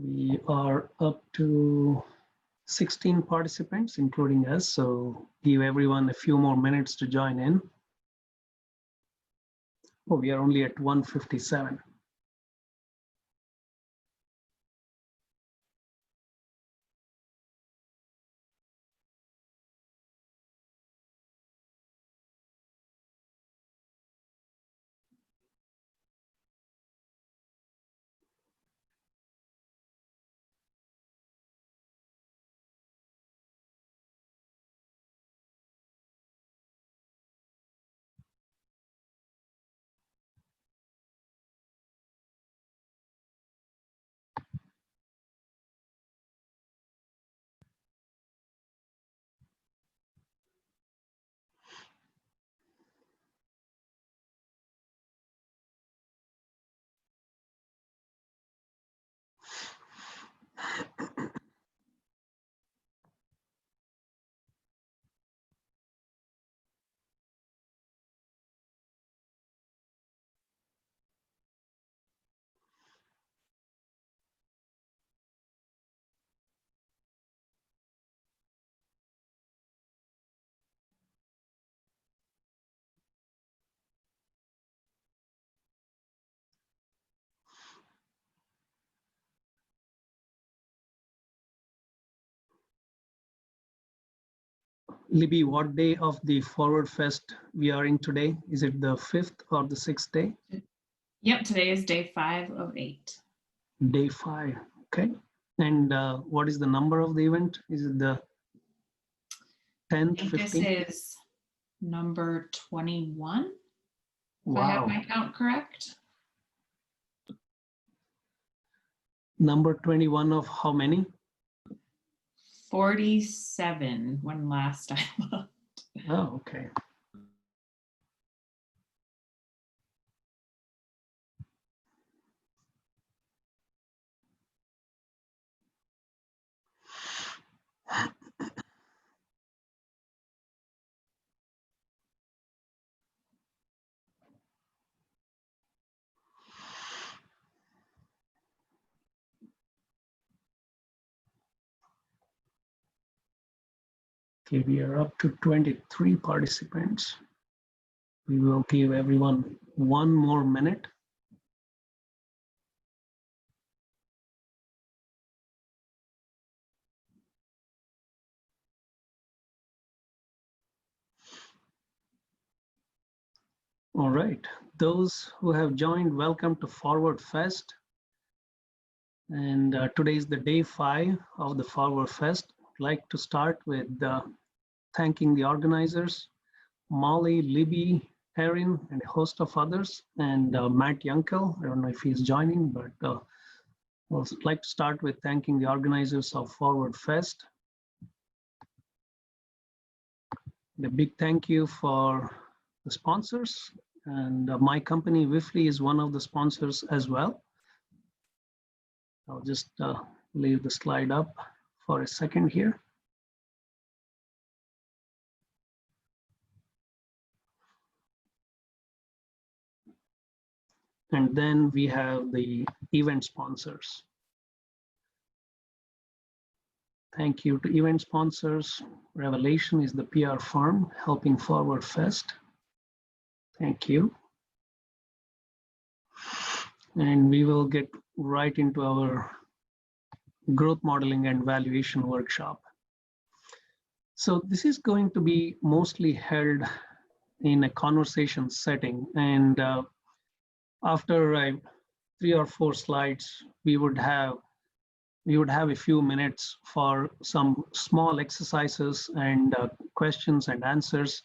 We are up to 16 participants, including us, so give everyone a few more minutes to join in. Oh, we are only at 157. Libby, what day of the Forward Fest we are in today? Is it the 5th or the 6th day? Yep, today is day 5 of 8. Day 5, okay. And what is the number of the event? Is it the 10th, 15th? This is number 21. If I have Wow. my count correct. Number 21 of how many? 47 when last I looked. Oh, okay. Okay, we are up to 23 participants. We will give everyone one more minute. All right, those who have joined, welcome to Forward Fest. And today is the day 5 of the Forward Fest. I'd like to start with thanking the organizers, Molly, Libby, Erin, and a host of others, and Matt Yankel. I don't know if he's joining, but I'd like to start with thanking the organizers of Forward Fest. A big thank you for the sponsors, and my company Wipfli is one of the sponsors as well. I'll just leave the slide up for a second here. And then we have the event sponsors. Thank you to event sponsors. Revelation is the PR firm helping Forward Fest. Thank you. And we will get right into our growth modeling and valuation workshop. So this is going to be mostly held in a conversation setting. And after 3 or 4 slides, we would have a few minutes for some small exercises and questions and answers.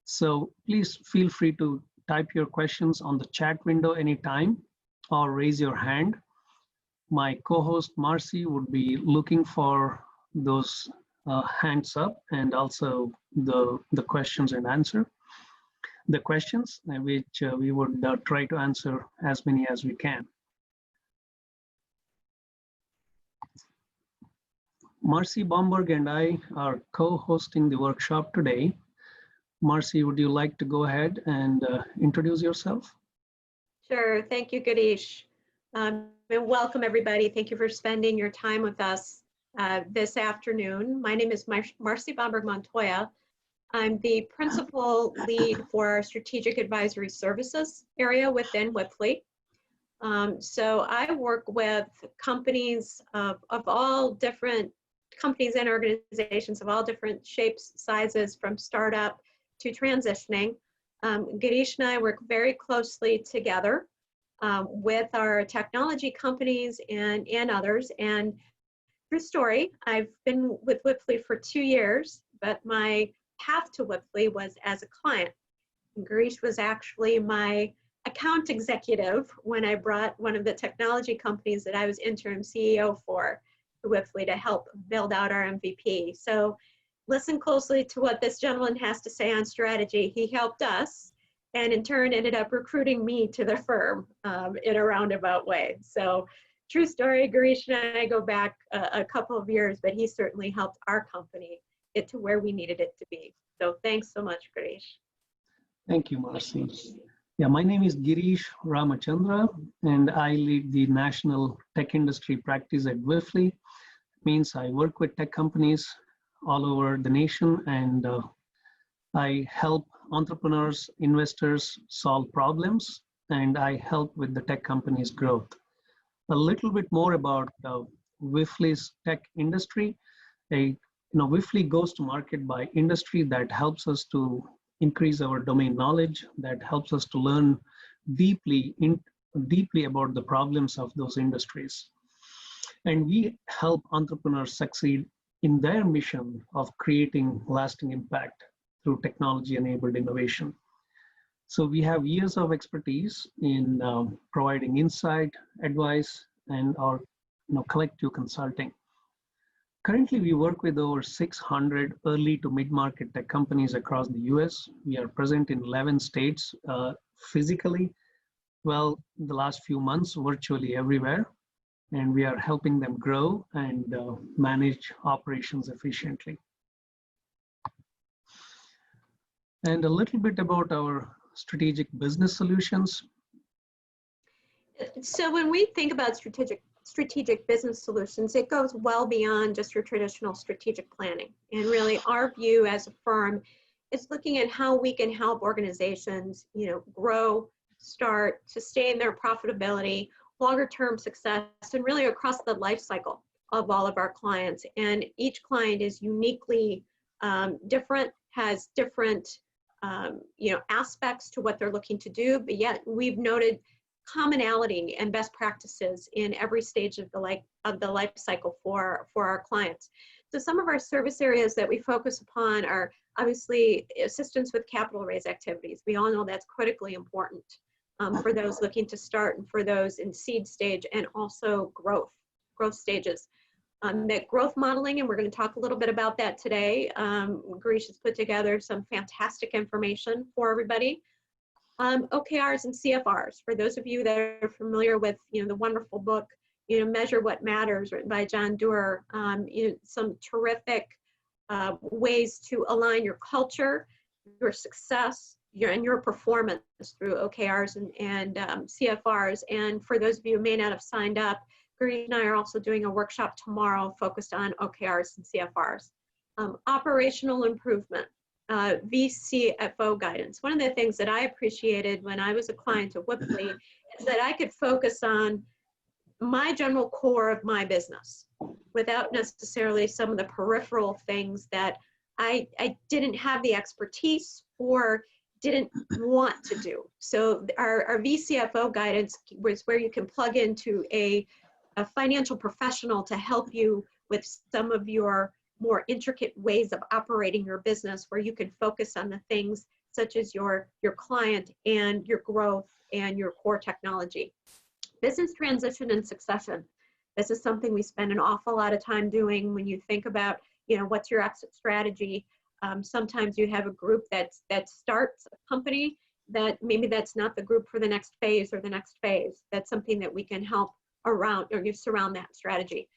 So please feel free to type your questions on the chat window anytime or raise your hand. My co-host Marcie would be looking for those hands up and also the questions and answer. The questions which we would try to answer as many as we can. Marcie, Bomberg, and I are co-hosting the workshop today. Marcie, would you like to go ahead and introduce yourself? Sure, thank you, Girish. And welcome everybody. Thank you for spending your time with us this afternoon. My name is Marcie Bomberg Montoya. I'm the principal lead for our strategic advisory services area within Wipfli. So I work with companies of all different companies and organizations of all different shapes, sizes, from startup to transitioning. Girish and I work very closely together with our technology companies and others. And true story, I've been with Wipfli for 2 years, but my path to Wipfli was as a client. And Girish was actually my account executive when I brought one of the technology companies that I was interim CEO for to Wipfli to help build out our MVP. So listen closely to what this gentleman has to say on strategy. He helped us, and in turn ended up recruiting me to the firm in a roundabout way. So true story, Girish and I go back a couple of years, but he certainly helped our company get to where we needed it to be. So thanks so much, Girish. Thank you, Marcie. Yeah, my name is Girish Ramachandra, and I lead the national tech industry practice at Wipfli. It means I work with tech companies all over the nation, and I help entrepreneurs, investors solve problems, and I help with the tech company's growth. A little bit more about Wipfli's tech industry. Wipfli goes to market by industry that helps us to increase our domain knowledge, that helps us to learn deeply about the problems of those industries. And we help entrepreneurs succeed in their mission of creating lasting impact through technology-enabled innovation. So we have years of expertise in providing insight, advice, and our collective consulting. Currently, we work with over 600 early to mid-market tech companies across the US. We are present in 11 states physically. Well, the last few months, virtually everywhere. And we are helping them grow and manage operations efficiently. And a little bit about our strategic business solutions. So when we think about strategic business solutions, it goes well beyond just your traditional strategic planning. And really our view as a firm is looking at how we can help organizations, grow, start, sustain their profitability, longer term success, and really across the life cycle of all of our clients. And each client is uniquely different, has different aspects to what they're looking to do, but yet we've noted commonality and best practices in every stage of the life cycle for our clients. So some of our service areas that we focus upon are obviously assistance with capital raise activities. We all know that's critically important for those looking to start and for those in seed stage, and also growth stages. That growth modeling, and we're going to talk a little bit about that today. Girish has put together some fantastic information for everybody. OKRs and CFRs, for those of you that are familiar with the wonderful book Measure What Matters, written by John Doerr. Some terrific ways to align your culture, your success, and your performance through OKRs and CFRs. And for those of you who may not have signed up, Girish and I are also doing a workshop tomorrow focused on OKRs and CFRs. Operational improvement, VCFO guidance. One of the things that I appreciated when I was a client of Wipfli is that I could focus on my general core of my business without necessarily some of the peripheral things that I didn't have the expertise or didn't want to do. So our VCFO guidance was where you can plug into a financial professional to help you with some of your more intricate ways of operating your business, where you can focus on the things such as your client and your growth and your core technology. Business transition and succession. This is something we spend an awful lot of time doing when you think about, what's your exit strategy. Sometimes you have a group that starts a company that maybe that's not the group for the next phase or the next phase. That's something that we can help around or surround that strategy.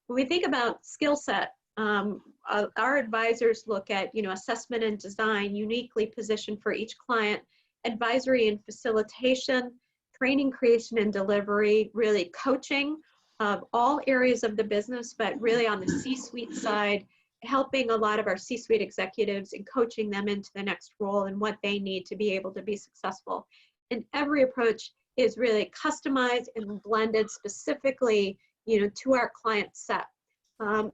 When we think about skill set, our advisors look at assessment and design uniquely positioned for each client, advisory and facilitation, training, creation, and delivery, really coaching of all areas of the business, but really on the C-suite side, helping a lot of our C-suite executives and coaching them into the next role and what they need to be able to be successful. And every approach is really customized and blended specifically, to our client set. And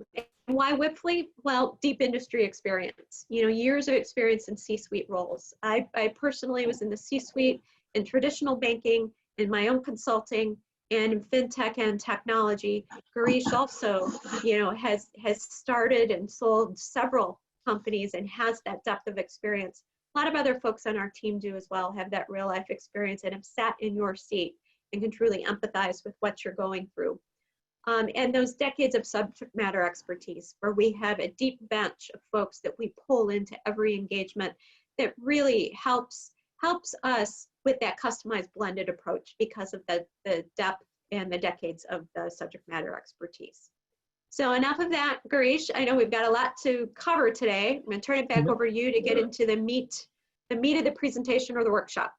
why Wipfli? Well, deep industry experience, years of experience in C-suite roles. I personally was in the C-suite in traditional banking, in my own consulting, and in fintech and technology. Girish also, has started and sold several companies and has that depth of experience. A lot of other folks on our team do as well, have that real life experience and have sat in your seat and can truly empathize with what you're going through. And those decades of subject matter expertise, where we have a deep bench of folks that we pull into every engagement that really helps us with that customized blended approach because of the depth and the decades of the subject matter expertise. So enough of that, Girish. I know we've got a lot to cover today. I'm going to turn it back over to you to get into the meat of the presentation or the workshop.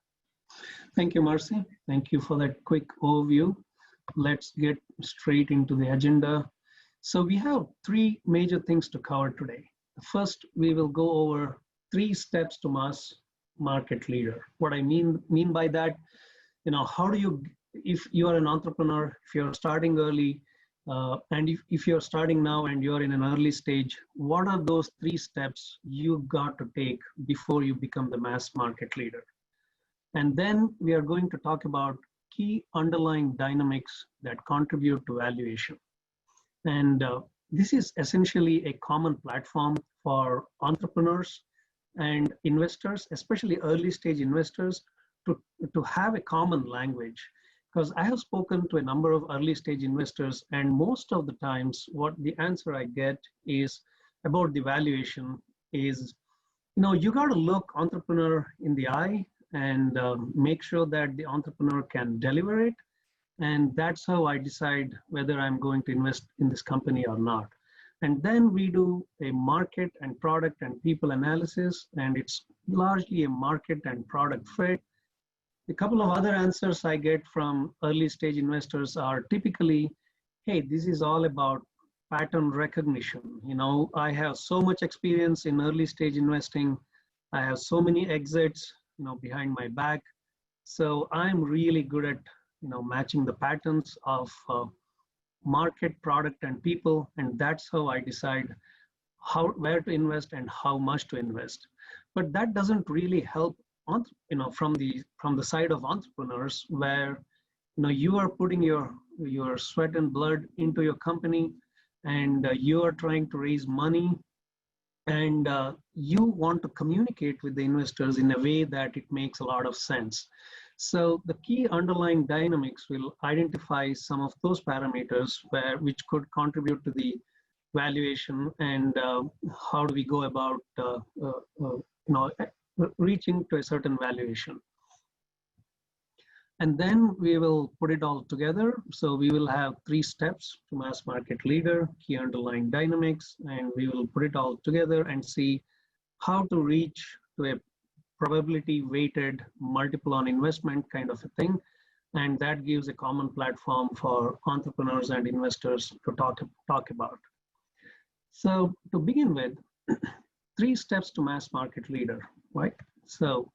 Thank you, Marcie. Thank you for that quick overview. Let's get straight into the agenda. So we have three major things to cover today. First, we will go over 3 steps to mass market leader. What I mean by that, how do you, if you are an entrepreneur, if you're starting early, and if you're starting now and you're in an early stage, what are those 3 steps you've got to take before you become the mass market leader? And then we are going to talk about key underlying dynamics that contribute to valuation. And this is essentially a common platform for entrepreneurs and investors, especially early stage investors, to have a common language. Because I have spoken to a number of early stage investors, and most of the times what the answer I get is about the valuation is, you got to look entrepreneur in the eye and make sure that the entrepreneur can deliver it. And that's how I decide whether I'm going to invest in this company or not. And then we do a market and product and people analysis, and it's largely a market and product fit. A couple of other answers I get from early stage investors are typically, hey, this is all about pattern recognition. I have so much experience in early stage investing. I have so many exits, behind my back. So I'm really good at, matching the patterns of market, product, and people. And that's how I decide where to invest and how much to invest. But that doesn't really help from the side of entrepreneurs, where you are putting your sweat and blood into your company, and you are trying to raise money, and you want to communicate with the investors in a way that it makes a lot of sense. So the key underlying dynamics will identify some of those parameters which could contribute to the valuation, and how do we go about reaching to a certain valuation. And then we will put it all together. So we will have 3 steps to mass market leader, key underlying dynamics, and we will put it all together and see how to reach to a probability weighted multiple on investment kind of a thing. And that gives a common platform for entrepreneurs and investors to talk about. So to begin with, 3 steps to mass market leader, right? So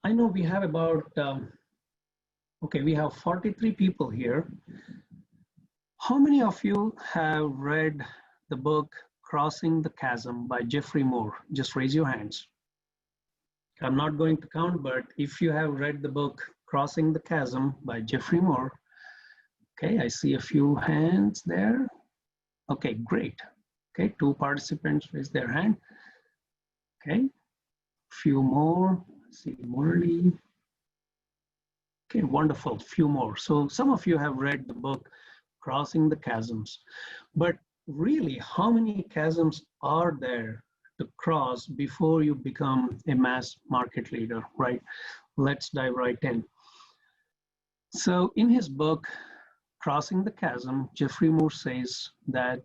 I know we have about, we have 43 people here. How many of you have read the book Crossing the Chasm by Jeffrey Moore? Just raise your hands. I'm not going to count, but if you have read the book Crossing the Chasm by Jeffrey Moore, okay, I see a few hands there. Okay, great. Okay, 2 participants raise their hand. Okay, few more. Let's see, Murli. Okay, wonderful, few more. So some of you have read the book Crossing the Chasms, but really, how many chasms are there to cross before you become a mass market leader, right? Let's dive right in. So in his book, Crossing the Chasm, Jeffrey Moore says that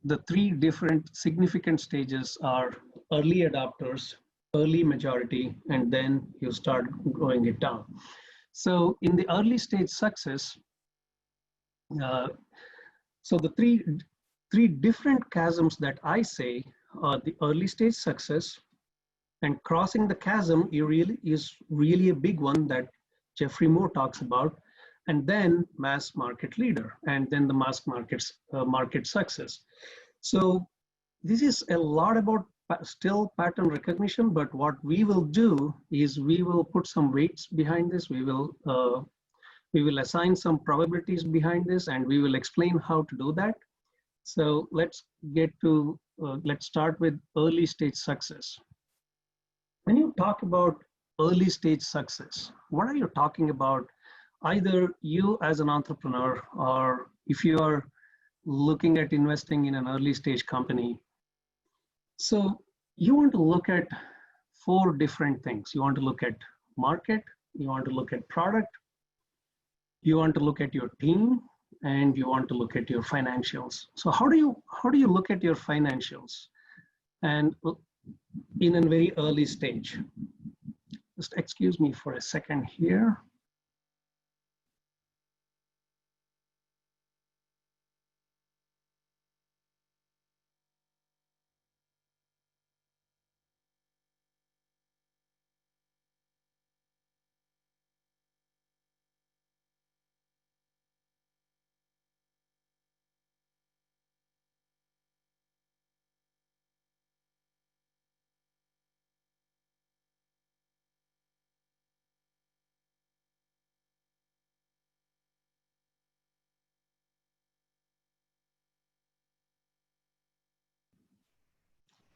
the 3 different significant stages are early adopters, early majority, and then you start growing it down. So in the early stage success, so the three different chasms that I say are the early stage success, and crossing the chasm is really a big one that Jeffrey Moore talks about, and then mass market leader, and then the mass market success. So this is a lot about still pattern recognition, but what we will do is we will put some weights behind this. We will assign some probabilities behind this, and we will explain how to do that. So let's start with early stage success. When you talk about early stage success, what are you talking about? Either you as an entrepreneur, or if you are looking at investing in an early stage company. So you want to look at 4 different things. You want to look at market, you want to look at product, you want to look at your team, and you want to look at your financials. So how do you look at your financials? And in a very early stage. Just excuse me for a second here.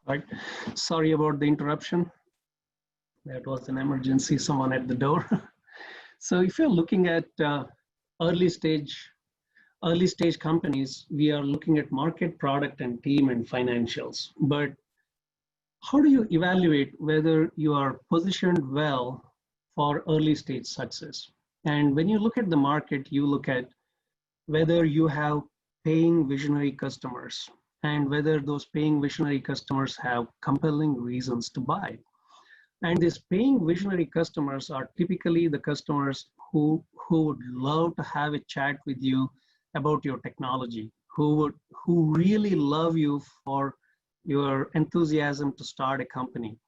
Right. Sorry about the interruption. That was an emergency, someone at the door. So if you're looking at early stage companies, we are looking at market, product, and team and financials. But how do you evaluate whether you are positioned well for early stage success? And when you look at the market, you look at whether you have paying visionary customers, and whether those paying visionary customers have compelling reasons to buy. And these paying visionary customers are typically the customers who would love to have a chat with you about your technology, who really love you for your enthusiasm to start a company.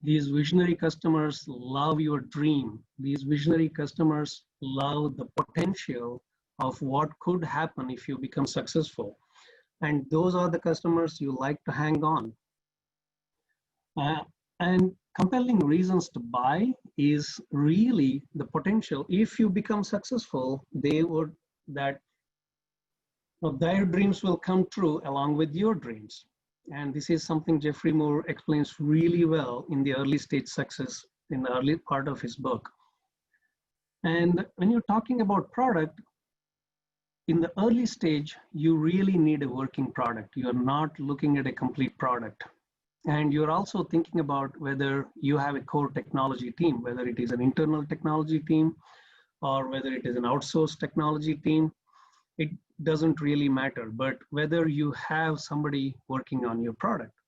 These visionary customers love your dream. These visionary customers love the potential of what could happen if you become successful. And those are the customers you like to hang on. And compelling reasons to buy is really the potential. If you become successful, their dreams will come true along with your dreams. And this is something Jeffrey Moore explains really well in the early stage success in the early part of his book. And when you're talking about product, in the early stage, you really need a working product. You're not looking at a complete product. And you're also thinking about whether you have a core technology team, whether it is an internal technology team or whether it is an outsourced technology team. It doesn't really matter, but whether you have somebody working on your product.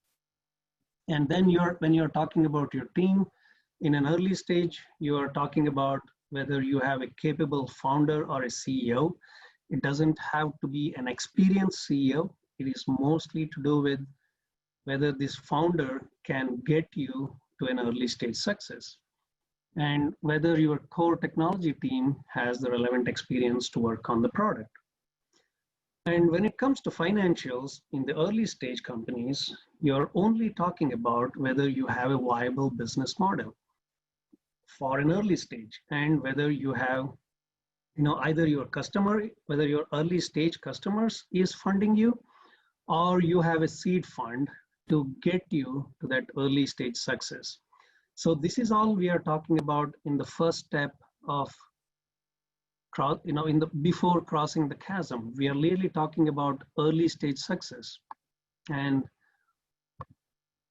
And then when you're talking about your team, in an early stage, you are talking about whether you have a capable founder or a CEO. It doesn't have to be an experienced CEO. It is mostly to do with whether this founder can get you to an early stage success, and whether your core technology team has the relevant experience to work on the product. And when it comes to financials, in the early stage companies, you're only talking about whether you have a viable business model for an early stage, and whether you have either your customer, whether your early stage customers is funding you, or you have a seed fund to get you to that early stage success. So this is all we are talking about in the first step of, before crossing the chasm. We are really talking about early stage success. And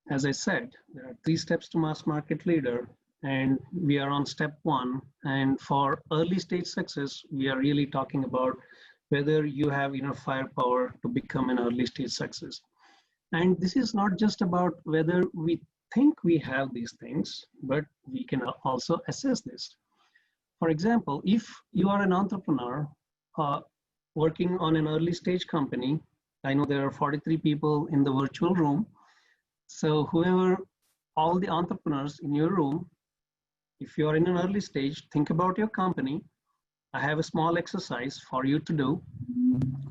as I said, there are 3 steps to mass market leader, and we are on step 1. And for early stage success, we are really talking about whether you have enough firepower to become an early stage success. And this is not just about whether we think we have these things, but we can also assess this. For example, if you are an entrepreneur working on an early stage company, I know there are 43 people in the virtual room. So whoever, all the entrepreneurs in your room, if you are in an early stage, think about your company. I have a small exercise for you to do.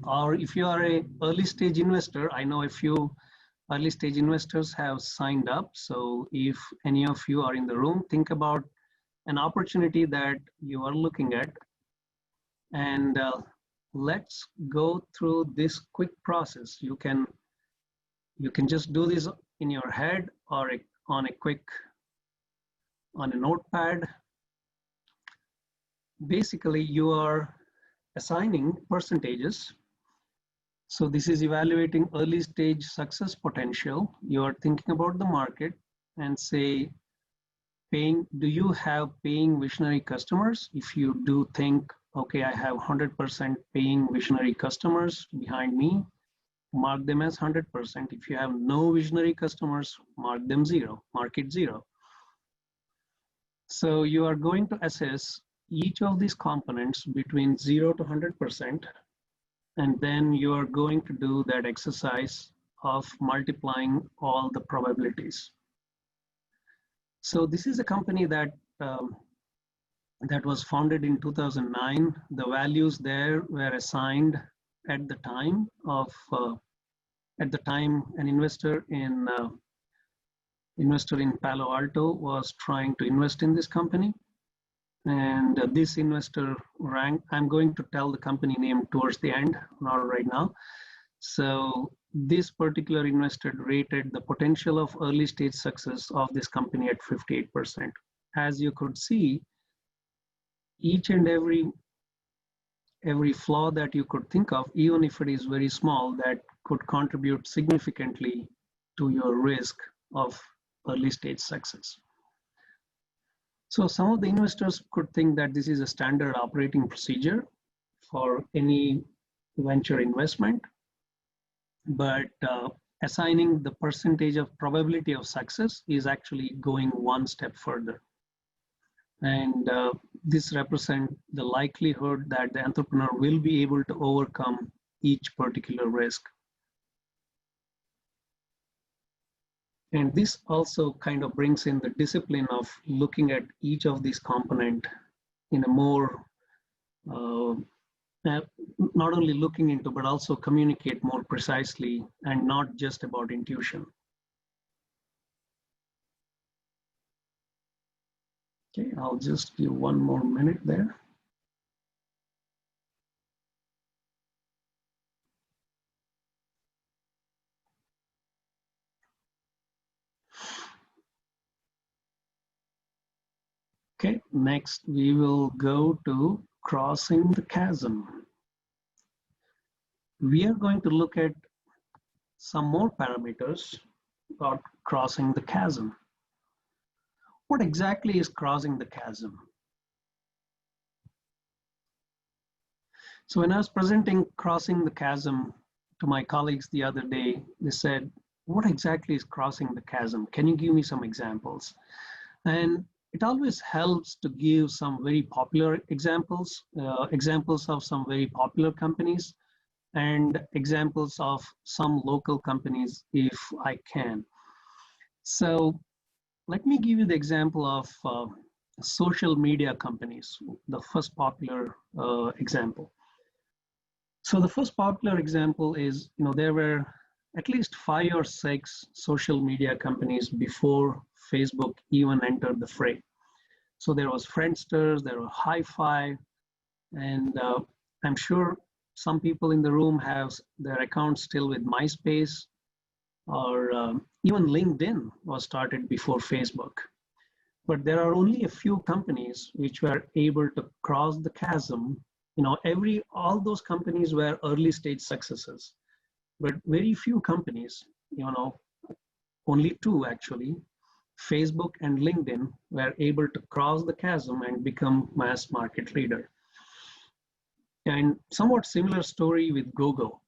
Or if you are an early stage investor, I know a few early stage investors have signed up. So if any of you are in the room, think about an opportunity that you are looking at. And let's go through this quick process. You can just do this in your head or on a notepad. Basically, you are assigning percentages. So this is evaluating early stage success potential. You are thinking about the market and say, do you have paying visionary customers? If you do think, okay, I have 100% paying visionary customers behind me, mark them as 100%. If you have no visionary customers, mark them 0, mark it 0. So you are going to assess each of these components between 0 to 100%, and then you are going to do that exercise of multiplying all the probabilities. So this is a company that that was founded in 2009. The values there were assigned at the time of an investor in Palo Alto was trying to invest in this company. And this investor ranked, I'm going to tell the company name towards the end, not right now. So this particular investor rated the potential of early stage success of this company at 58%. As you could see, each and every flaw that you could think of, even if it is very small, that could contribute significantly to your risk of early stage success. So some of the investors could think that this is a standard operating procedure for any venture investment, but assigning the percentage of probability of success is actually going one step further. And this represents the likelihood that the entrepreneur will be able to overcome each particular risk. And this also kind of brings in the discipline of looking at each of these components in a more, not only looking into, but also communicate more precisely and not just about intuition. Okay, I'll just give one more minute there. Okay, next we will go to crossing the chasm. We are going to look at some more parameters about crossing the chasm. What exactly is crossing the chasm? So when I was presenting crossing the chasm to my colleagues the other day, they said, what exactly is crossing the chasm? Can you give me some examples? And it always helps to give some very popular examples, examples of some very popular companies and examples of some local companies if I can. So let me give you the example of social media companies, the first popular example. So the first popular example is, there were at least 5 or 6 social media companies before Facebook even entered the fray. So there was Friendster, there were Hi-Fi, and I'm sure some people in the room have their accounts still with MySpace, or even LinkedIn was started before Facebook. But there are only a few companies which were able to cross the chasm. All those companies were early stage successes, but very few companies, only 2 actually, Facebook and LinkedIn, were able to cross the chasm and become mass market leader. And somewhat similar story with Google.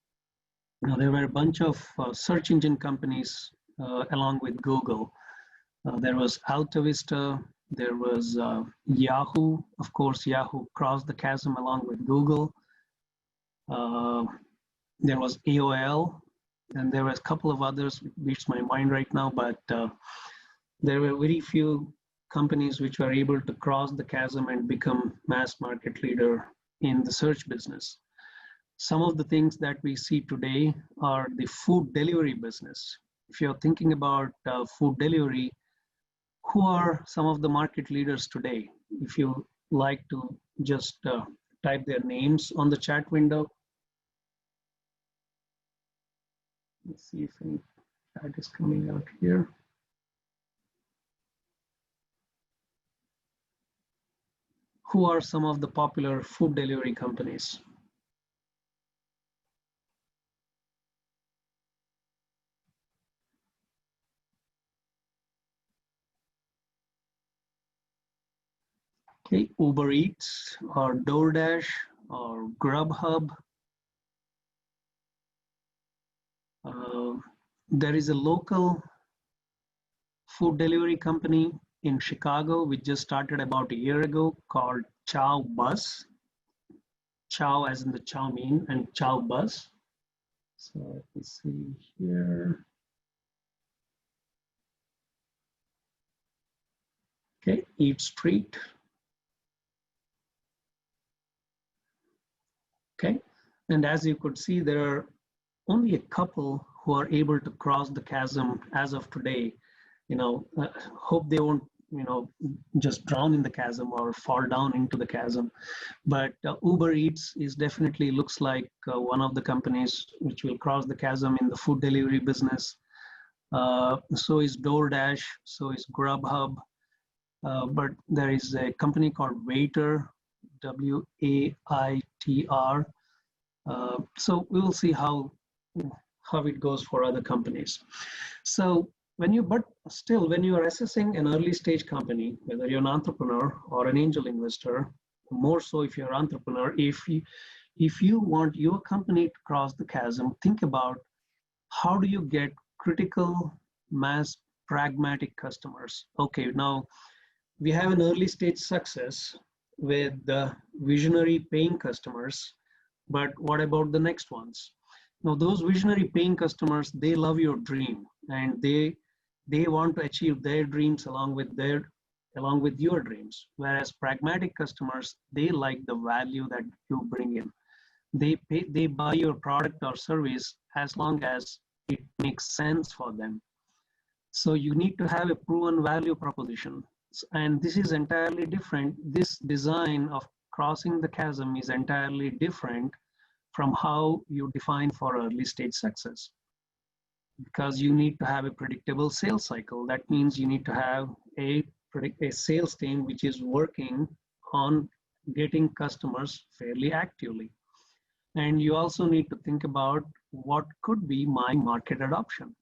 There were a bunch of search engine companies along with Google, There was Alta Vista. There was Yahoo. Of course, Yahoo crossed the chasm along with Google. There was AOL, and there was a couple of others which beats my mind right now, but there were very few companies which were able to cross the chasm and become mass market leader in the search business. Some of the things that we see today are the food delivery business. If you're thinking about food delivery, who are some of the market leaders today? If you like to just type their names on the chat window. Let's see if any chat is coming out here. Who are some of the popular food delivery companies? Okay, Uber Eats or DoorDash or Grubhub. There is a local food delivery company in Chicago which just started about a year ago called Chow Bus. Chow as in the chow mein and Chow Bus. So let me see here. Okay, Eat Street. Okay, and as you could see, there are only a couple who are able to cross the chasm as of today. Hope they won't, just drown in the chasm or fall down into the chasm. But Uber Eats is definitely looks like one of the companies which will cross the chasm in the food delivery business. So is DoorDash, so is Grubhub. But there is a company called Waitr, W-A-I-T-R. So we will see how it goes for other companies. So when you are assessing an early stage company, whether you're an entrepreneur or an angel investor, more so if you're an entrepreneur, if you want your company to cross the chasm, think about how do you get critical mass pragmatic customers. Okay, now we have an early stage success with the visionary paying customers, but what about the next ones? Now those visionary paying customers, they love your dream and they want to achieve their dreams along with your dreams. Whereas pragmatic customers, they like the value that you bring in. They buy your product or service as long as it makes sense for them. So you need to have a proven value proposition. And this is entirely different. This design of crossing the chasm is entirely different from how you define for early stage success. Because you need to have a predictable sales cycle. That means you need to have a sales team which is working on getting customers fairly actively. And you also need to think about what could be my market adoption.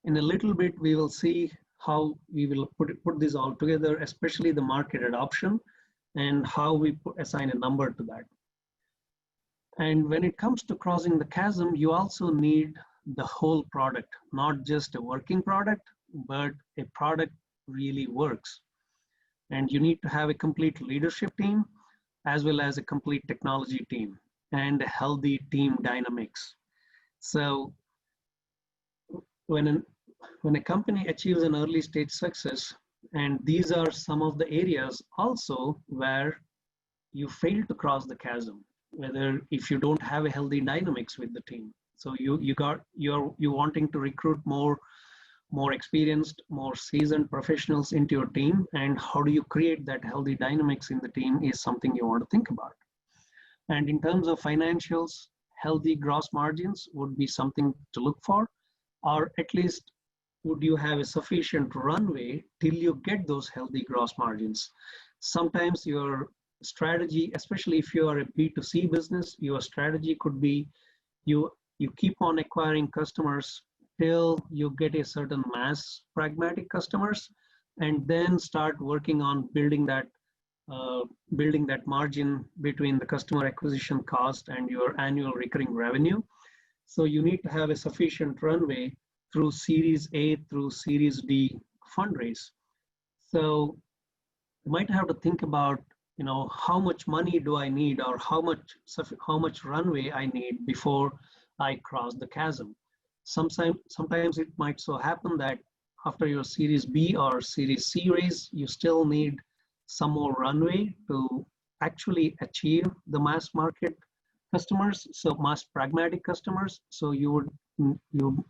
In a little bit, we will see how we will put this all together, especially the market adoption and how we assign a number to that. And when it comes to crossing the chasm, you also need the whole product, not just a working product, but a product really works. And you need to have a complete leadership team as well as a complete technology team and a healthy team dynamics. So when a company achieves an early stage success, and these are some of the areas also where you fail to cross the chasm, whether if you don't have a healthy dynamics with the team. So you're wanting to recruit more experienced, more seasoned professionals into your team, and how do you create that healthy dynamics in the team is something you want to think about. And in terms of financials, healthy gross margins would be something to look for, or at least would you have a sufficient runway till you get those healthy gross margins. Sometimes your strategy, especially if you are a B2C business, your strategy could be you keep on acquiring customers till you get a certain mass pragmatic customers, and then start working on building that margin between the customer acquisition cost and your annual recurring revenue. So you need to have a sufficient runway through Series A through Series D fundraise. So you might have to think about, how much money do I need, or how much runway I need before I cross the chasm. Sometimes it might so happen that after your Series B or Series C raise, you still need some more runway to actually achieve the mass market customers, so mass pragmatic customers. So you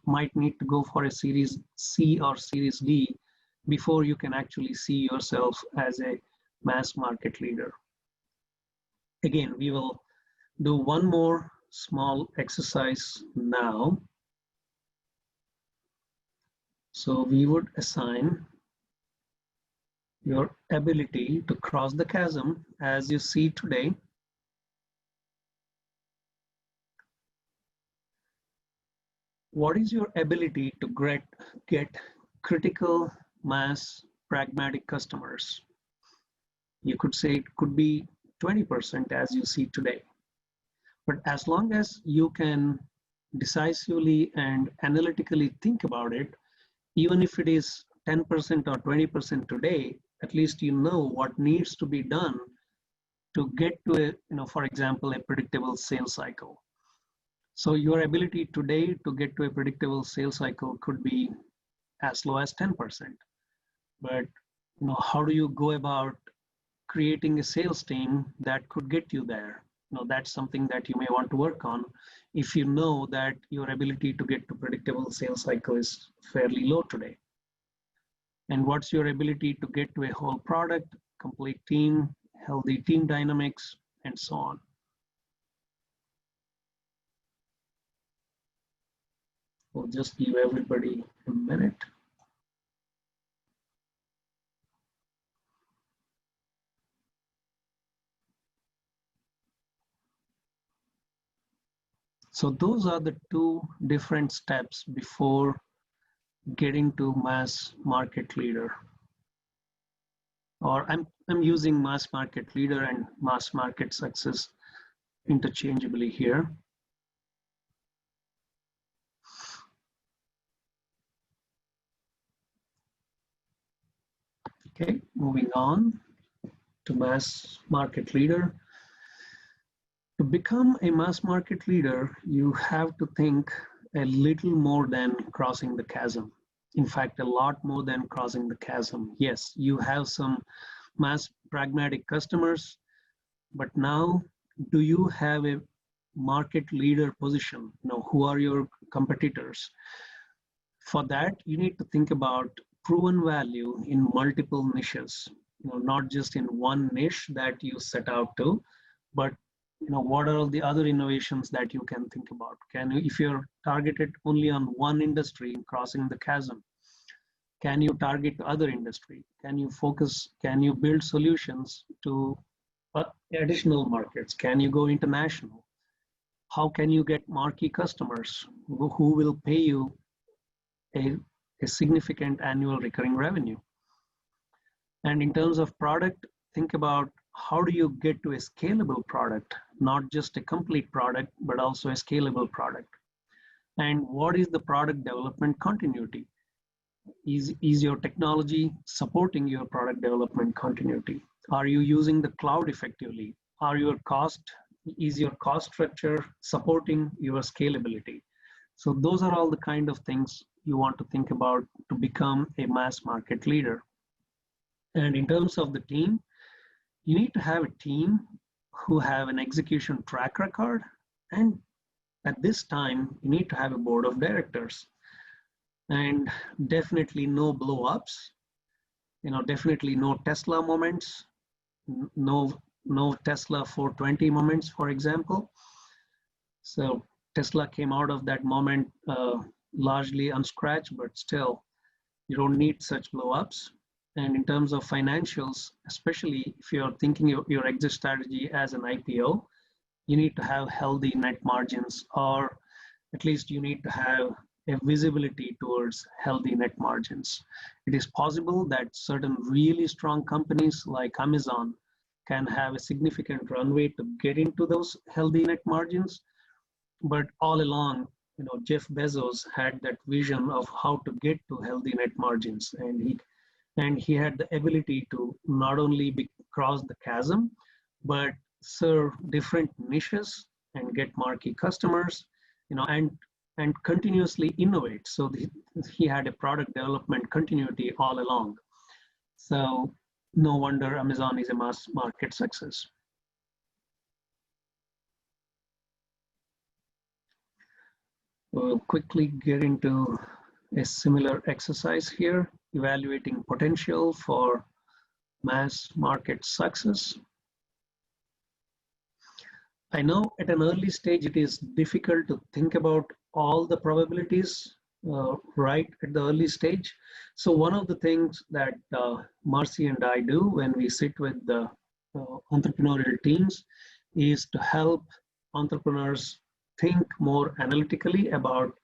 might need to go for a Series C or Series D before you can actually see yourself as a mass market leader. Again, we will do one more small exercise now. So we would assign your ability to cross the chasm as you see today. What is your ability to get critical mass pragmatic customers? You could say it could be 20% as you see today. But as long as you can decisively and analytically think about it, even if it is 10% or 20% today, at least you know what needs to be done to get to for example, a predictable sales cycle. So your ability today to get to a predictable sales cycle could be as low as 10%. But how do you go about creating a sales team that could get you there? That's something that you may want to work on if you know that your ability to get to predictable sales cycle is fairly low today. And what's your ability to get to a whole product, complete team, healthy team dynamics, and so on. We'll just give everybody a minute. So those are the two different steps before getting to mass market leader. Or I'm using mass market leader and mass market success interchangeably here. Okay, moving on to mass market leader. To become a mass market leader, you have to think a little more than crossing the chasm. In fact, a lot more than crossing the chasm. Yes, you have some mass pragmatic customers, but now do you have a market leader position? Who are your competitors? For that, you need to think about proven value in multiple niches, not just in one niche that you set out to, but what are all the other innovations that you can think about? If you're targeted only on one industry, crossing the chasm, can you target other industry? Can you build solutions to additional markets? Can you go international? How can you get marquee customers who will pay you a significant annual recurring revenue? And in terms of product, think about how do you get to a scalable product, not just a complete product, but also a scalable product? And what is the product development continuity? Is your technology supporting your product development continuity? Are you using the cloud effectively? Is your cost structure supporting your scalability? So those are all the kind of things you want to think about to become a mass market leader. And in terms of the team, you need to have a team who have an execution track record. And at this time, you need to have a board of directors. And definitely no blow-ups, definitely no Tesla moments, no Tesla 420 moments, for example. So Tesla came out of that moment largely unscratched, but still, you don't need such blow-ups. And in terms of financials, especially if you're thinking of your exit strategy as an IPO, you need to have healthy net margins, or at least you need to have a visibility towards healthy net margins. It is possible that certain really strong companies like Amazon can have a significant runway to get into those healthy net margins. But all along, Jeff Bezos had that vision of how to get to healthy net margins, and and he had the ability to not only cross the chasm, but serve different niches and get marquee customers, and continuously innovate. So he had a product development continuity all along. So no wonder Amazon is a mass market success. We'll quickly get into a similar exercise here, evaluating potential for mass market success. I know at an early stage it is difficult to think about all the probabilities right at the early stage. So one of the things that Marcie and I do when we sit with the entrepreneurial teams is to help entrepreneurs think more analytically about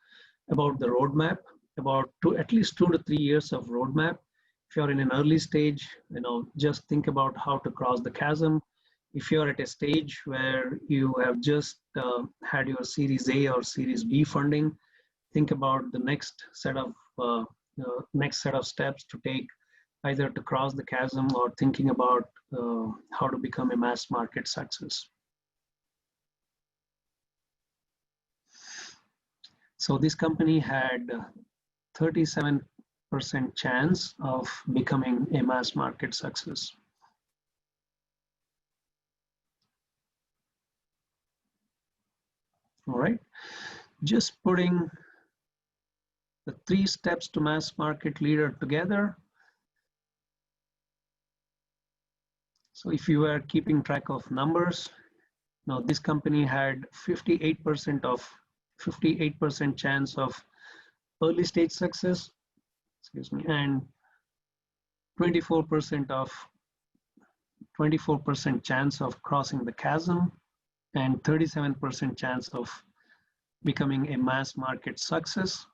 the roadmap, about at least 2 to 3 years of roadmap. If you're in an early stage, just think about how to cross the chasm. If you're at a stage where you have just had your Series A or Series B funding, think about the next set of steps to take, either to cross the chasm or thinking about how to become a mass market success. So this company had 37% chance of becoming a mass market success. All right, just putting the 3 steps to mass market leader together. So if you were keeping track of numbers, now this company had 58% chance of early stage success, and 24% chance of crossing the chasm, and 37% chance of becoming a mass market success.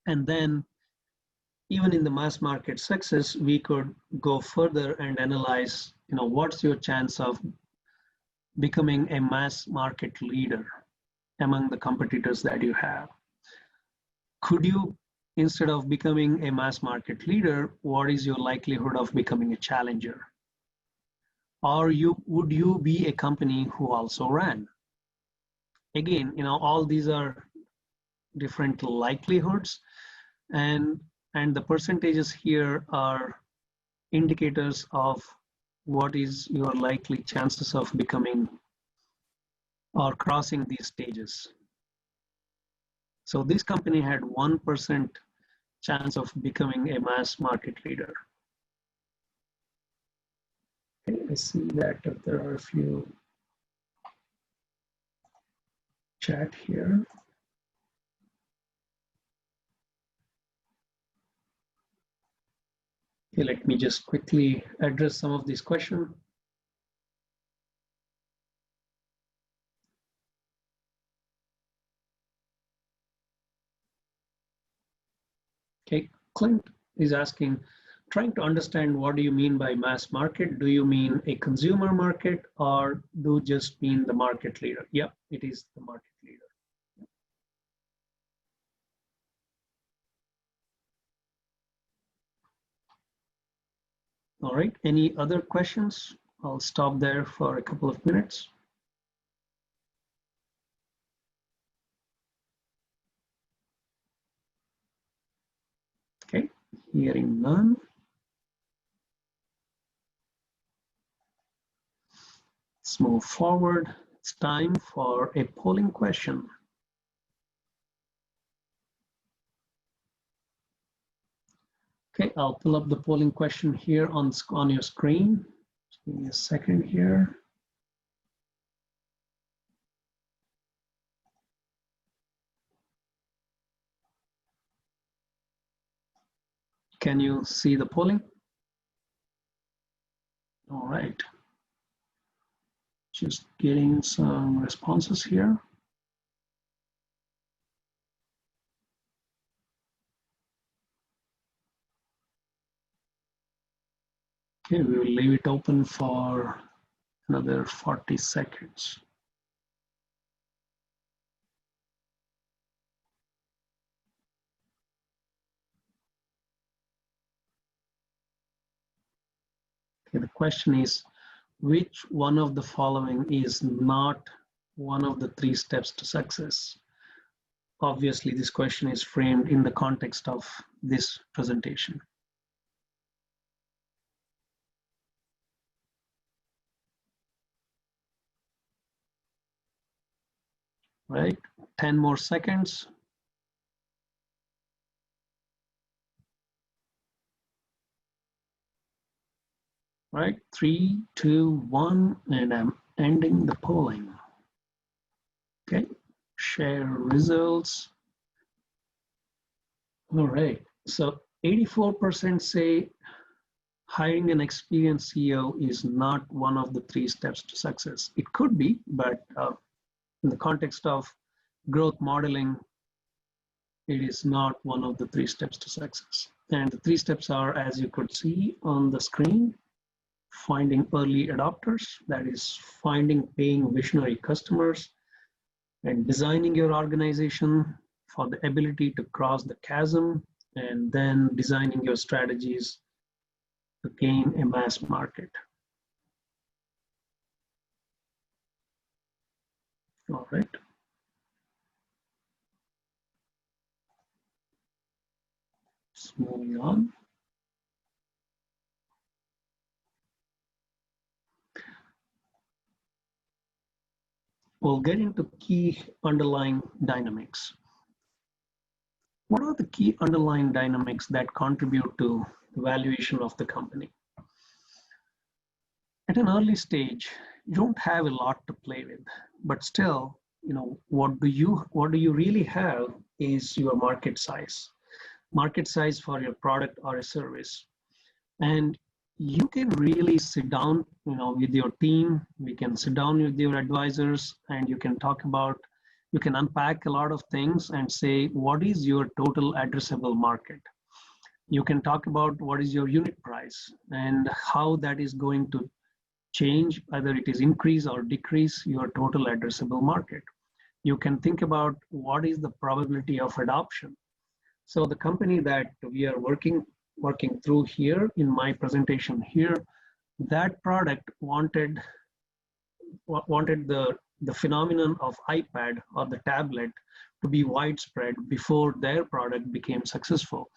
And then even in the mass market success, we could go further and analyze, what's your chance of becoming a mass market leader among the competitors that you have? Could you, instead of becoming a mass market leader, what is your likelihood of becoming a challenger? Or would you be a company who also ran? Again, all these are different likelihoods, and the percentages here are indicators of what is your likely chances of becoming or crossing these stages. So this company had 1% chance of becoming a mass market leader. Okay, I see that there are a few chat here. Okay, let me just quickly address some of these questions. Okay, Clint is asking, trying to understand, what do you mean by mass market? Do you mean a consumer market, or do you just mean the market leader? Yep, it is the market leader. All right, any other questions? I'll stop there for a couple of minutes. Okay, hearing none. Let's move forward. It's time for a polling question. Okay, I'll pull up the polling question here on your screen. Just give me a second here. Can you see the polling? All right. Just getting some responses here. Okay, we will leave it open for another 40 seconds. Okay, the question is, which one of the following is not one of the 3 steps to success? Obviously, this question is framed in the context of this presentation. Right, 10 more seconds. Right, 3, 2, 1, and I'm ending the polling. Okay, share results. All right, so 84% say hiring an experienced CEO is not one of the 3 steps to success. It could be, but in the context of growth modeling, it is not one of the 3 steps to success. And the 3 steps are, as you could see on the screen: finding early adopters, that is finding paying visionary customers, and designing your organization for the ability to cross the chasm, and then designing your strategies to gain a mass market. All right. So moving on. We'll get into key underlying dynamics. What are the key underlying dynamics that contribute to the valuation of the company? At an early stage, you don't have a lot to play with, but still, what do you really have is your market size for your product or a service. And you can really sit down, with your team. We can sit down with your advisors, and you can unpack a lot of things and say, what is your total addressable market? You can talk about what is your unit price and how that is going to change, either it is increase or decrease your total addressable market. You can think about what is the probability of adoption. So the company that we are working through here in my presentation here, that product wanted the phenomenon of iPad or the tablet to be widespread before their product became successful.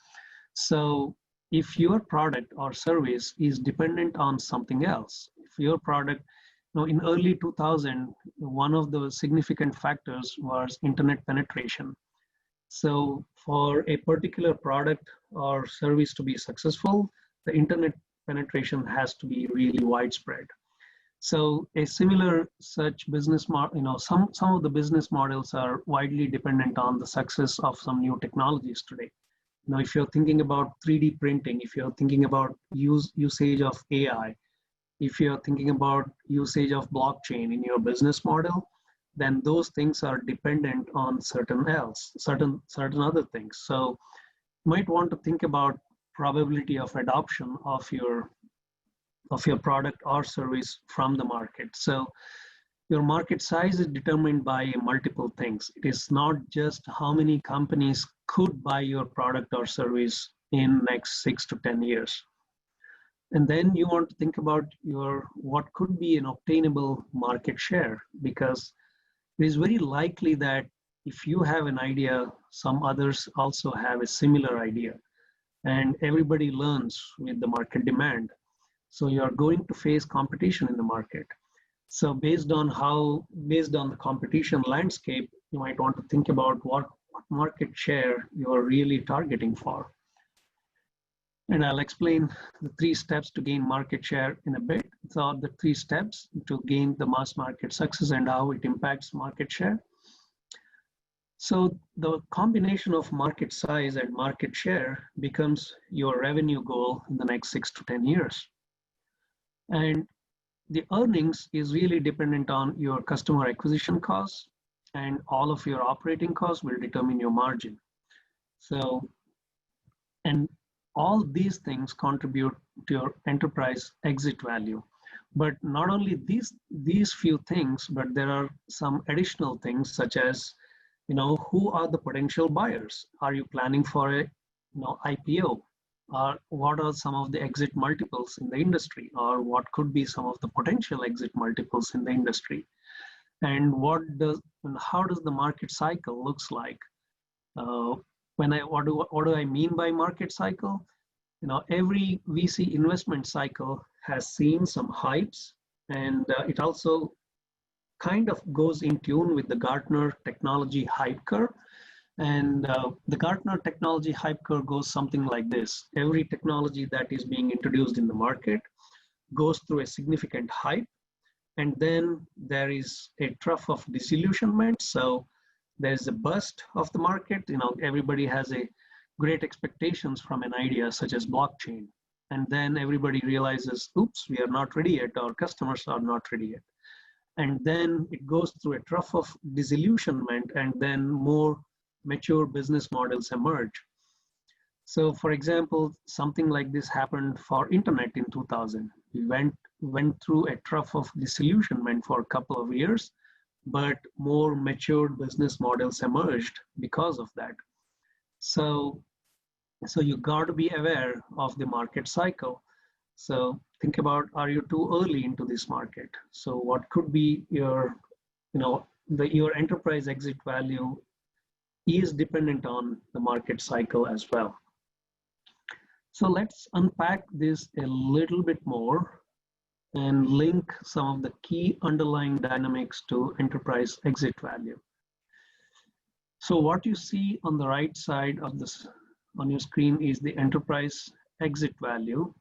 So if your product or service is dependent on something else, if your product, in early 2000, one of the significant factors was internet penetration. So for a particular product or service to be successful, the internet penetration has to be really widespread. So a similar such business model, some of the business models are widely dependent on the success of some new technologies today. If you're thinking about 3D printing, if you're thinking about usage of AI, if you're thinking about usage of blockchain in your business model, then those things are dependent on certain other things. So you might want to think about probability of adoption of your product or service from the market. So your market size is determined by multiple things. It is not just how many companies could buy your product or service in next 6 to 10 years. And then you want to think about what could be an obtainable market share, because it is very likely that if you have an idea, some others also have a similar idea, and everybody learns with the market demand. So you are going to face competition in the market. So based on the competition landscape, you might want to think about what market share you are really targeting for. And I'll explain the 3 steps to gain market share in a bit. So the 3 steps to gain the mass market success and how it impacts market share. So the combination of market size and market share becomes your revenue goal in the next 6 to 10 years. And the earnings is really dependent on your customer acquisition costs, and all of your operating costs will determine your margin. So, and all these things contribute to your enterprise exit value. But not only these few things, but there are some additional things such as, who are the potential buyers? Are you planning for a IPO? what are some of the exit multiples in the industry, or what could be some of the potential exit multiples in the industry, and how does the market cycle looks like. What do I mean by market cycle? Every VC investment cycle has seen some hypes, and it also kind of goes in tune with the Gartner technology hype curve. And the Gartner technology hype curve goes something like this. Every technology that is being introduced in the market goes through a significant hype, and then there is a trough of disillusionment. So there's a bust of the market. Everybody has a great expectations from an idea such as blockchain. And then everybody realizes, oops, we are not ready yet, our customers are not ready yet. And then it goes through a trough of disillusionment, and then more mature business models emerge. So for example, something like this happened for internet in 2000. We went through a trough of disillusionment for a couple of years, but more matured business models emerged because of that. So you got to be aware of the market cycle. So think about, are you too early into this market? So what could be your enterprise exit value is dependent on the market cycle as well. So let's unpack this a little bit more and link some of the key underlying dynamics to enterprise exit value. So what you see on the right side of this on your screen is the enterprise exit value,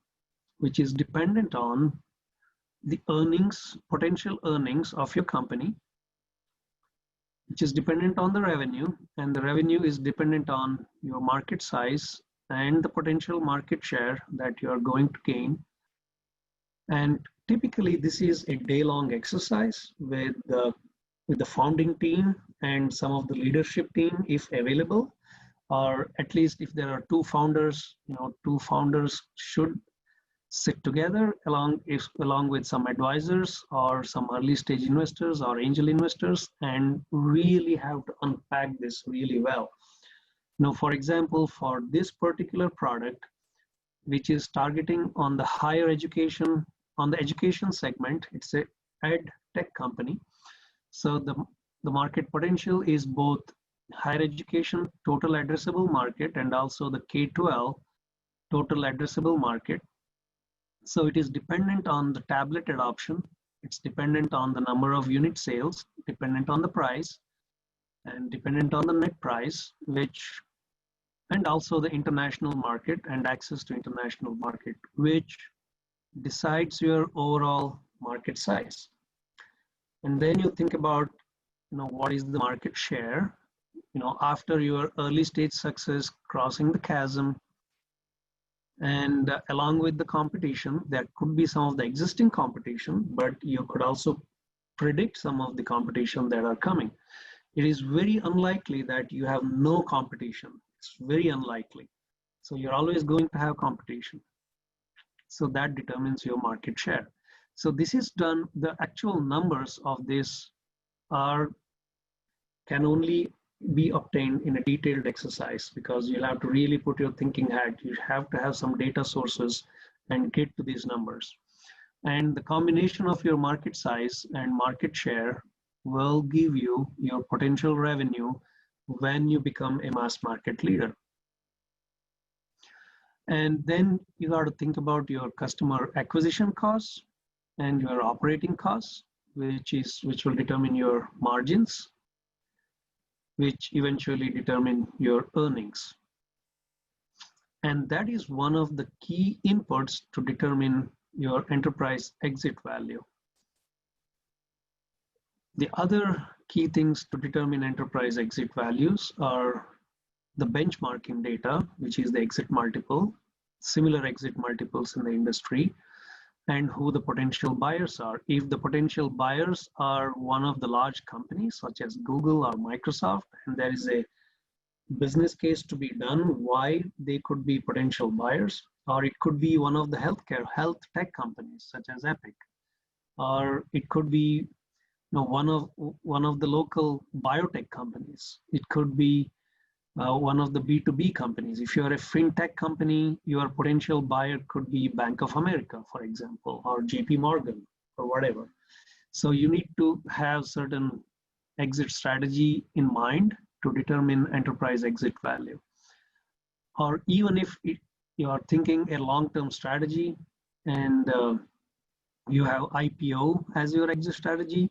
which is dependent on the potential earnings of your company, which is dependent on the revenue, and the revenue is dependent on your market size and the potential market share that you are going to gain. And typically this is a day-long exercise with the founding team and some of the leadership team if available, or at least if there are two founders should sit together along with some advisors or some early stage investors or angel investors, and really have to unpack this really well. For example, for this particular product, which is targeting on the higher education, on the education segment, it's a ed tech company. So the market potential is both higher education total addressable market and also the K-12 total addressable market. So it is dependent on the tablet adoption. It's dependent on the number of unit sales, dependent on the price, and dependent on the net price, and also the international market and access to international market, which decides your overall market size. And then you think about, what is the market share, after your early stage success, crossing the chasm, and along with the competition, there could be some of the existing competition, but you could also predict some of the competition that are coming. It is very unlikely that you have no competition. It's very unlikely. So you're always going to have competition. So that determines your market share. So this is done, the actual numbers of this can only be obtained in a detailed exercise, because you'll have to really put your thinking hat. You have to have some data sources and get to these numbers. And the combination of your market size and market share will give you your potential revenue when you become a mass market leader. And then you got to think about your customer acquisition costs and your operating costs, which will determine your margins, which eventually determine your earnings. And that is one of the key inputs to determine your enterprise exit value. The other key things to determine enterprise exit values are the benchmarking data, which is the exit multiple, similar exit multiples in the industry, and who the potential buyers are. If the potential buyers are one of the large companies such as Google or Microsoft, and there is a business case to be done why they could be potential buyers, or it could be one of the health tech companies such as Epic, or it could be one of the local biotech companies. It could be one of the B2B companies. If you're a fintech company, your potential buyer could be Bank of America, for example, or JP Morgan or whatever. So you need to have certain exit strategy in mind to determine enterprise exit value. Or even if you are thinking a long-term strategy and you have IPO as your exit strategy,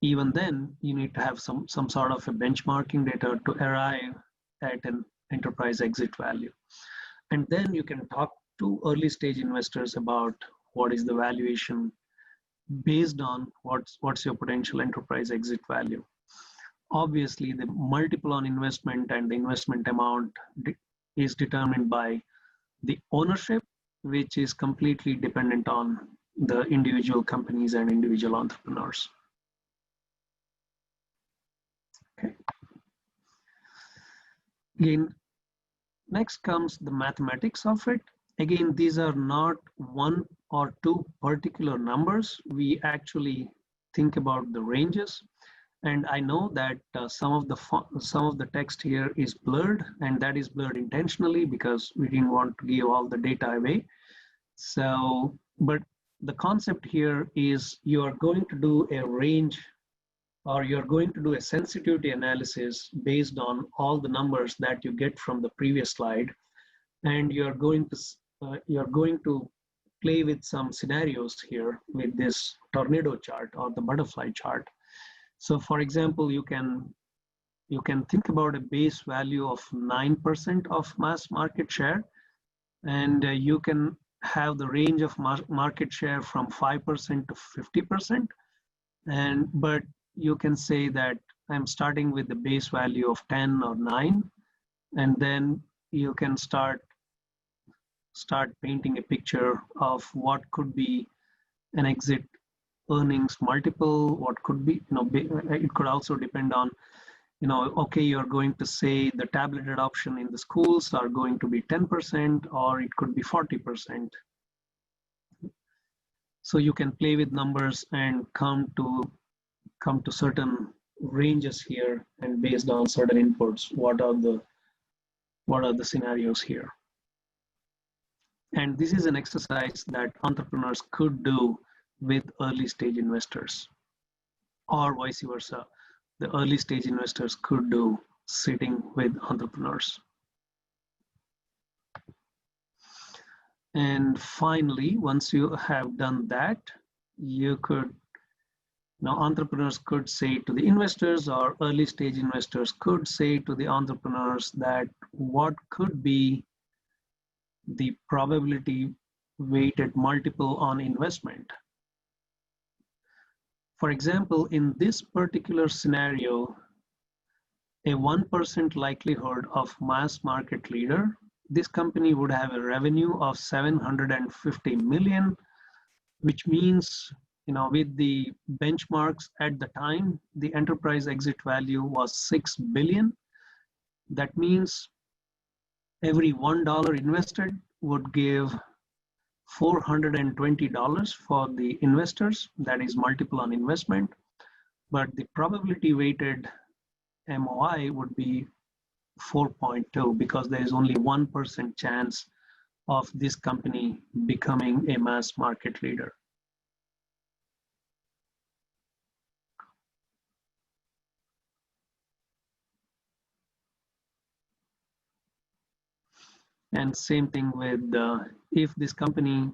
even then you need to have some sort of a benchmarking data to arrive at an enterprise exit value. And then you can talk to early stage investors about what is the valuation based on what's your potential enterprise exit value. Obviously, the multiple on investment and the investment amount is determined by the ownership, which is completely dependent on the individual companies and individual entrepreneurs. Okay. Again, next comes the mathematics of it. Again, these are not one or two particular numbers. We actually think about the ranges. And I know that some of the text here is blurred, and that is blurred intentionally because we didn't want to give all the data away. So, but the concept here is you are going to do a range, or you're going to do a sensitivity analysis based on all the numbers that you get from the previous slide, and you're going to play with some scenarios here with this tornado chart or the butterfly chart. So for example, you can think about a base value of 9% of mass market share, and you can have the range of market share from 5% to 50%. But you can say that I'm starting with the base value of 10 or 9, and then you can start painting a picture of what could be an exit earnings multiple, what could be, it could also depend on, okay, you're going to say the tablet adoption in the schools are going to be 10%, or it could be 40%. So you can play with numbers and come to certain ranges here, and based on certain inputs, what are the scenarios here. And this is an exercise that entrepreneurs could do with early stage investors, or vice versa. The early stage investors could do sitting with entrepreneurs. And finally, once you have done that, you could, entrepreneurs could say to the investors, or early stage investors could say to the entrepreneurs, that what could be the probability weighted multiple on investment. For example, in this particular scenario, a 1% likelihood of mass market leader, this company would have a revenue of 750 million, which means, with the benchmarks at the time, the enterprise exit value was 6 billion. That means every $1 invested would give $420 for the investors, that is multiple on investment, but the probability weighted MOI would be 4.2 because there is only 1% chance of this company becoming a mass market leader. And same thing with if this company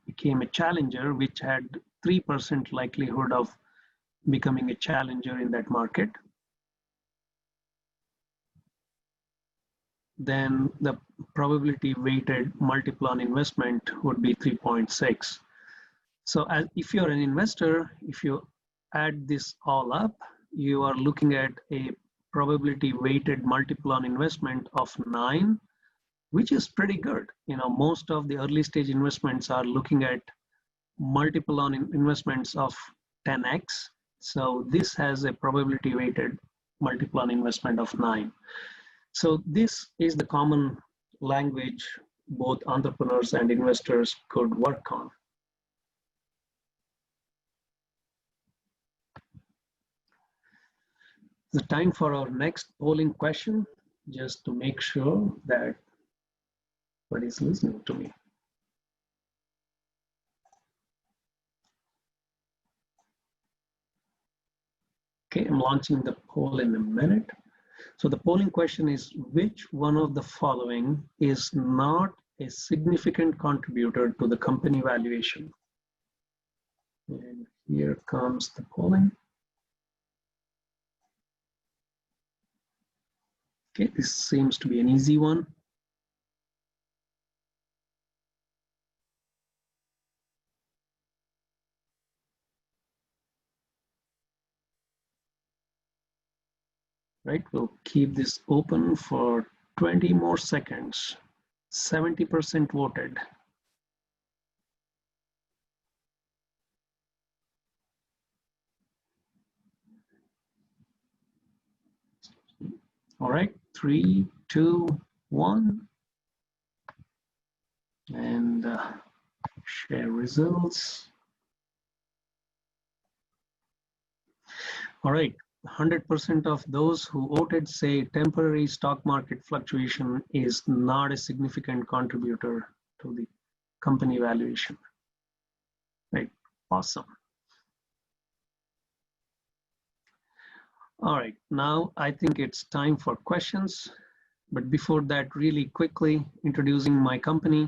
became a challenger, which had 3% likelihood of becoming a challenger in that market, then the probability weighted multiple on investment would be 3.6. So if you're an investor, if you add this all up, you are looking at a probability weighted multiple on investment of 9, which is pretty good. Most of the early stage investments are looking at multiple on investments of 10x. So this has a probability weighted multiple on investment of 9. So this is the common language both entrepreneurs and investors could work on. The time for our next polling question. just to make sure that everybody's listening to me. Okay, I'm launching the poll in a minute. So the polling question is, which one of the following is not a significant contributor to the company valuation? And here comes the polling. Okay, this seems to be an easy one. Right, we'll keep this open for 20 more seconds. 70% voted. All right, 3, 2, 1. And share results. All right, 100% of those who voted say temporary stock market fluctuation is not a significant contributor to the company valuation. Right, awesome. All right, now I think it's time for questions. But before that, really quickly introducing my company.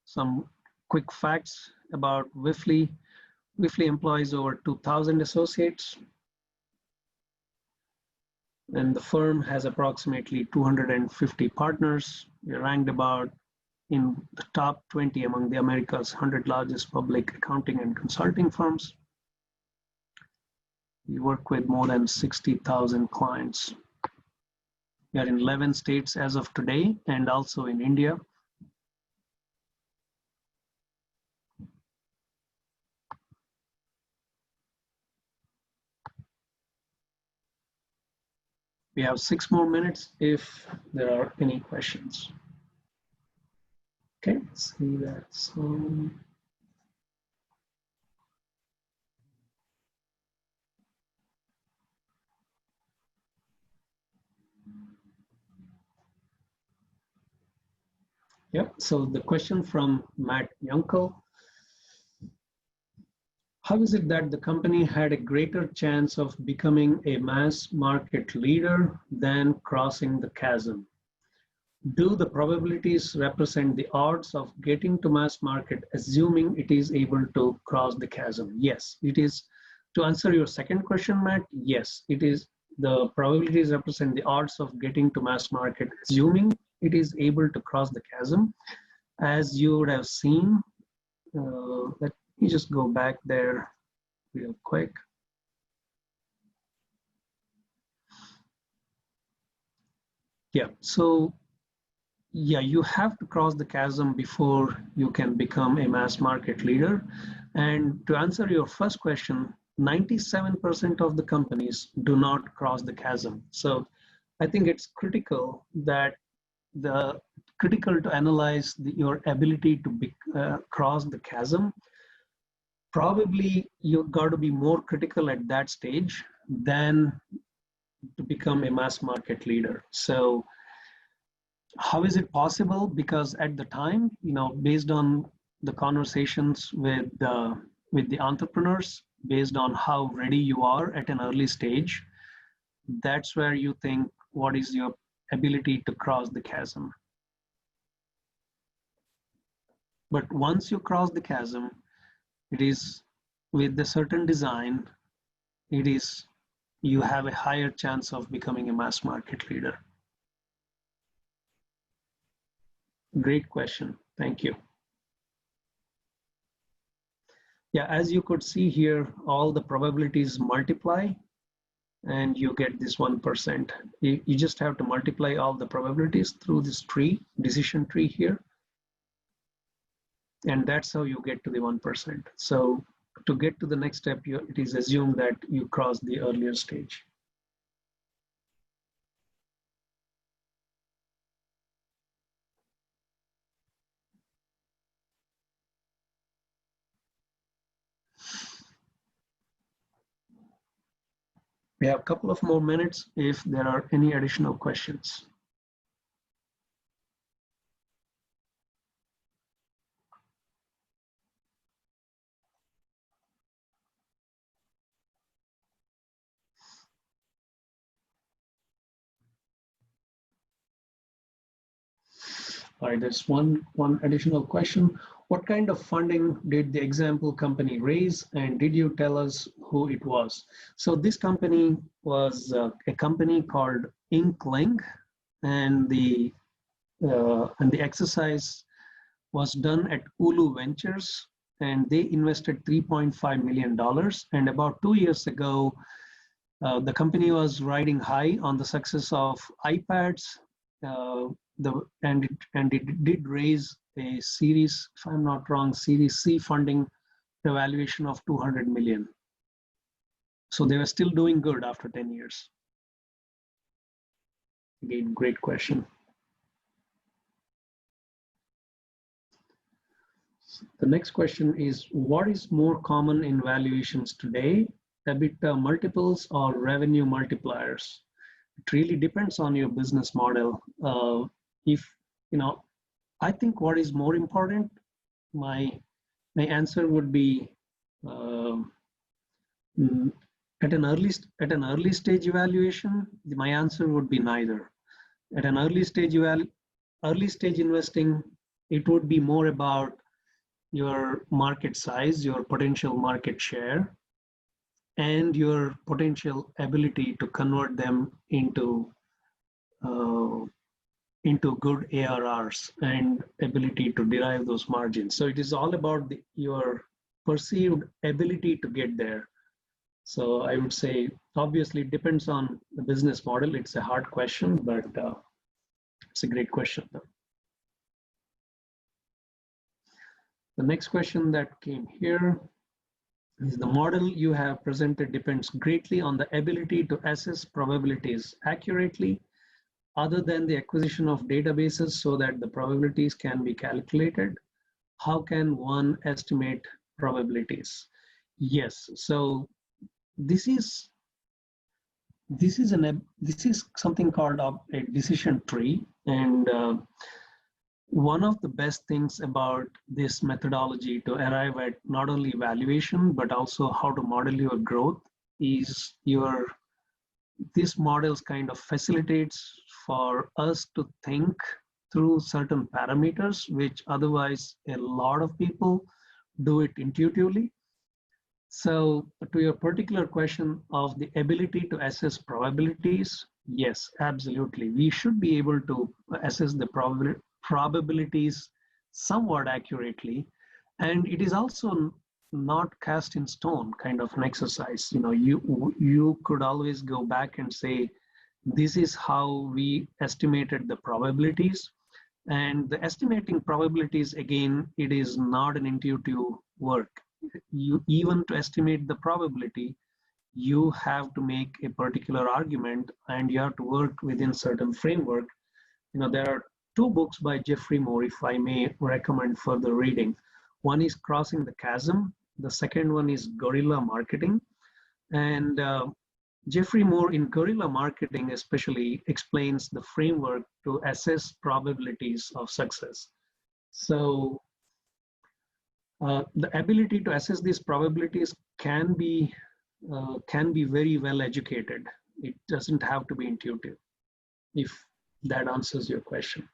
Some quick facts about Wipfli. Wipfli employs over 2,000 associates. And the firm has approximately 250 partners. We're ranked about in the top 20 among the America's 100 largest public accounting and consulting firms. We work with more than 60,000 clients. We are in 11 states as of today and also in India. We have 6 more minutes if there are any questions. Okay, let's see that. So, yep, so the question from Matt Yunkel. How is it that the company had a greater chance of becoming a mass market leader than crossing the chasm? Do the probabilities represent the odds of getting to mass market, assuming it is able to cross the chasm? Yes, it is. To answer your second question, Matt, yes, it is. The probabilities represent the odds of getting to mass market, assuming it is able to cross the chasm. As you would have seen, let me just go back there real quick. Yeah, so yeah, you have to cross the chasm before you can become a mass market leader. And to answer your first question, 97% of the companies do not cross the chasm. So I think it's critical to analyze your ability to cross the chasm. Probably you've got to be more critical at that stage than to become a mass market leader. So how is it possible? Because at the time, based on the conversations with the entrepreneurs, based on how ready you are at an early stage, that's where you think, what is your ability to cross the chasm? But once you cross the chasm, it is with a certain design, you have a higher chance of becoming a mass market leader. Great question. Thank you. Yeah, as you could see here, all the probabilities multiply and you get this 1%. You just have to multiply all the probabilities through this tree, decision tree here. And that's how you get to the 1%. So to get to the next step, it is assumed that you cross the earlier stage. We have a couple of more minutes if there are any additional questions. All right, there's one additional question. What kind of funding did the example company raise, and did you tell us who it was? So this company was a company called Inkling, and the exercise was done at Ulu Ventures, and they invested $3.5 million. And about 2 years ago, the company was riding high on the success of iPads, and it did raise a series, if I'm not wrong, Series C funding, the valuation of 200 million. So they were still doing good after 10 years. Again, great question. The next question is, what is more common in valuations today, EBITDA multiples or revenue multipliers? It really depends on your business model. I think what is more important, my answer would be at an early stage evaluation, my answer would be neither. At an early stage investing, it would be more about your market size, your potential market share, and your potential ability to convert them into good ARRs and ability to derive those margins. So it is all about your perceived ability to get there. So I would say, obviously, it depends on the business model. It's a hard question, but it's a great question. The next question that came here is, the model you have presented depends greatly on the ability to assess probabilities accurately, other than the acquisition of databases so that the probabilities can be calculated. How can one estimate probabilities? Yes, so this is something called a decision tree, and one of the best things about this methodology to arrive at not only valuation but also how to model your growth is this models kind of facilitates for us to think through certain parameters, which otherwise a lot of people do it intuitively. So to your particular question of the ability to assess probabilities, yes, absolutely. We should be able to assess the probabilities somewhat accurately. And it is also not cast in stone kind of an exercise. You could always go back and say, this is how we estimated the probabilities. And the estimating probabilities, again, it is not an intuitive work. Even to estimate the probability, you have to make a particular argument and you have to work within certain framework. There are 2 books by Jeffrey Moore, if I may recommend further reading. One is Crossing the Chasm. The second one is Guerrilla Marketing. And Jeffrey Moore in Guerrilla Marketing especially explains the framework to assess probabilities of success. So the ability to assess these probabilities can be very well educated. It doesn't have to be intuitive, if that answers your question.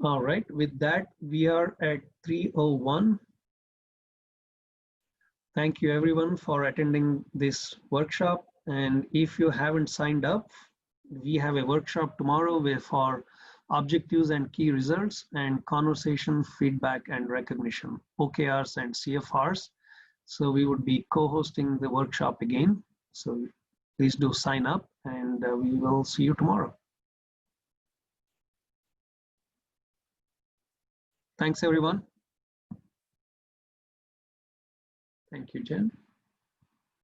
All right, with that, we are at 3:01. Thank you everyone for attending this workshop. And if you haven't signed up, we have a workshop tomorrow for objectives and key results and conversation, feedback and recognition, OKRs and CFRs. So we would be co-hosting the workshop again. So please do sign up, and we will see you tomorrow. Thanks, everyone. Thank you, Jen.